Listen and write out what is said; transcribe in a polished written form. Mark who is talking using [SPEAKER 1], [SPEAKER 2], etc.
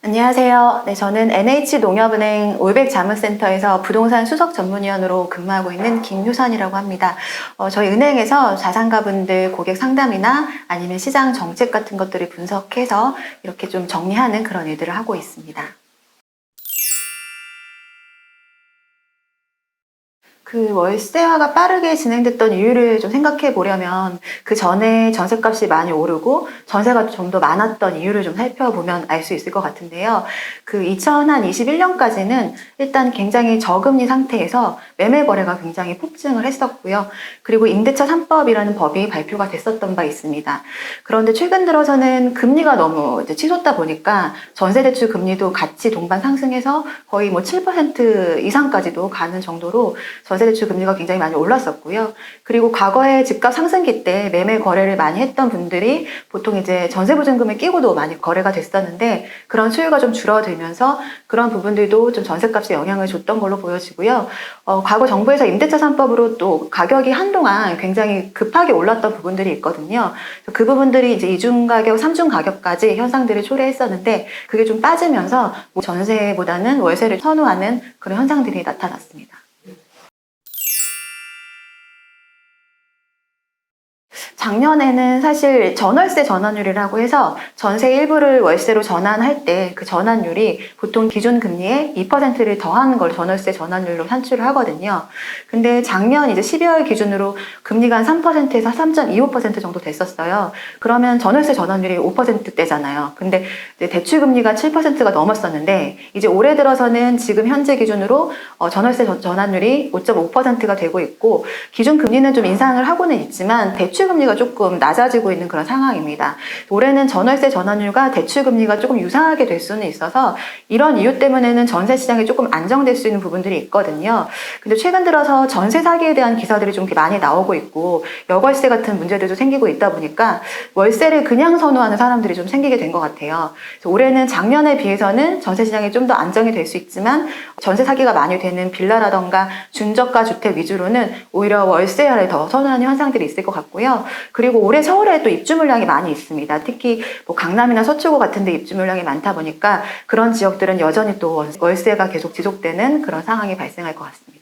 [SPEAKER 1] 안녕하세요. 네, 저는 NH농협은행 올백자문센터에서 부동산 수석 전문위원으로 근무하고 있는 김효선이라고 합니다. 저희 은행에서 자산가분들 고객 상담이나 아니면 시장 정책 같은 것들을 분석해서 이렇게 좀 정리하는 그런 일들을 하고 있습니다. 그 월세화가 빠르게 진행됐던 이유를 좀 생각해 보려면 그 전에 전셋값이 많이 오르고 전세가 좀 더 많았던 이유를 좀 살펴보면 알 수 있을 것 같은데요. 그 2021년까지는 일단 굉장히 저금리 상태에서 매매 거래가 굉장히 폭증을 했었고요. 그리고 임대차 3법이라는 법이 발표가 됐었던 바 있습니다. 그런데 최근 들어서는 금리가 너무 이제 치솟다 보니까 전세대출 금리도 같이 동반 상승해서 거의 뭐 7% 이상까지도 가는 정도로 전세대출 금리가 굉장히 많이 올랐었고요. 그리고 과거에 집값 상승기 때 매매 거래를 많이 했던 분들이 보통 이제 전세보증금을 끼고도 많이 거래가 됐었는데 그런 수요가 좀 줄어들면서 그런 부분들도 좀 전세값에 영향을 줬던 걸로 보여지고요. 과거 정부에서 임대차 3법으로 또 가격이 한동안 굉장히 급하게 올랐던 부분들이 있거든요. 그 부분들이 이제 이중 가격, 삼중 가격까지 현상들을 초래했었는데 그게 좀 빠지면서 전세보다는 월세를 선호하는 그런 현상들이 나타났습니다. 작년에는 사실 전월세 전환율이라고 해서 전세 일부를 월세로 전환할 때 그 전환율이 보통 기준 금리에 2%를 더하는 걸 전월세 전환율로 산출을 하거든요. 근데 작년 이제 12월 기준으로 금리가 한 3%에서 3.25% 정도 됐었어요. 그러면 전월세 전환율이 5%대잖아요. 근데 이제 대출 금리가 7%가 넘었었는데 이제 올해 들어서는 지금 현재 기준으로 전월세 전환율이 5.5%가 되고 있고 기준 금리는 좀 인상을 하고는 있지만 대출 금리가 조금 낮아지고 있는 그런 상황입니다. 올해는 전월세 전환율과 대출 금리가 조금 유사하게 될 수는 있어서 이런 이유 때문에는 전세 시장이 조금 안정될 수 있는 부분들이 있거든요. 근데 최근 들어서 전세 사기에 대한 기사들이 좀 많이 나오고 있고 여월세 같은 문제들도 생기고 있다 보니까 월세를 그냥 선호하는 사람들이 좀 생기게 된 것 같아요. 그래서 올해는 작년에 비해서는 전세 시장이 좀 더 안정이 될 수 있지만 전세 사기가 많이 되는 빌라라던가 준저가 주택 위주로는 오히려 월세화를 더 선호하는 현상들이 있을 것 같고요. 그리고 올해 서울에 또 입주 물량이 많이 있습니다. 특히 뭐 강남이나 서초구 같은 데 입주 물량이 많다 보니까 그런 지역들은 여전히 또 월세가 계속 지속되는 그런 상황이 발생할 것 같습니다.